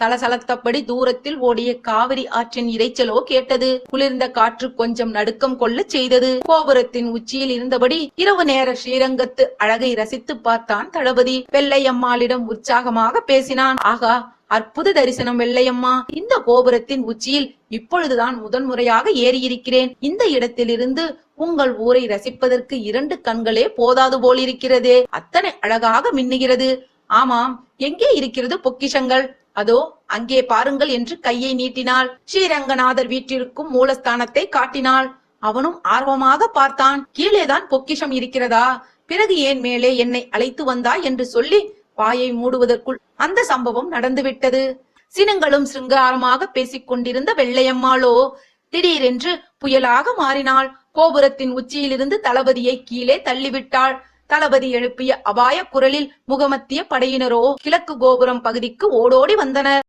சலசலத்தபடி தூரத்தில் ஓடிய காவிரி ஆற்றின் இரைச்சலோ கேட்டது. குளிர்ந்த காற்று கொஞ்சம் நடுக்கம் கொள்ள செய்தது. கோபுரத்தின் உச்சியில் இருந்தபடி இரவு நேர ஸ்ரீரங்கத்து அழகை ரசித்து பார்த்தான் தளபதி. வெள்ளையம்மாளிடம் உற்சாகமாக பேசினான். ஆகா, அற்புத தரிசனம் வெள்ளையம்மா. இந்த கோபுரத்தின் உச்சியில் இப்பொழுதுதான் முதன்முறையாக ஏறியிருக்கிறேன். இந்த இடத்திலிருந்து உங்கள் ஊரை ரசிப்பதற்கு 2 கண்களே போதாது போலிருக்கிறதே. அத்தனை அழகாக மின்னுகிறது. ஆமாம், எங்கே இருக்கிறது பொக்கிஷங்கள்? அதோ அங்கே பாருங்கள் என்று கையை நீட்டினாள். ஸ்ரீரங்கநாதர் வீட்டிற்கும் மூலஸ்தானத்தை காட்டினாள். அவனும் ஆர்வமாக பார்த்தான். கீழேதான் பொக்கிஷம் இருக்கிறதா? பிறகு ஏன் மேலே என்னை அழைத்து வந்தாய் என்று சொல்லி வாயை மூடுவதற்குள் அந்த சம்பவம் நடந்துவிட்டது. சினங்களும் சிருங்காரமாக பேசிக் கொண்டிருந்த வெள்ளையம்மாளோ திடீரென்று புயலாக மாறினாள். கோபுரத்தின் உச்சியிலிருந்து தளபதியை கீழே தள்ளிவிட்டாள். தளபதி எழுப்பிய அபாய குரலில் முகமத்திய படையினரோ கிழக்கு கோபுரம் பகுதிக்கு ஓடோடி வந்தனர்.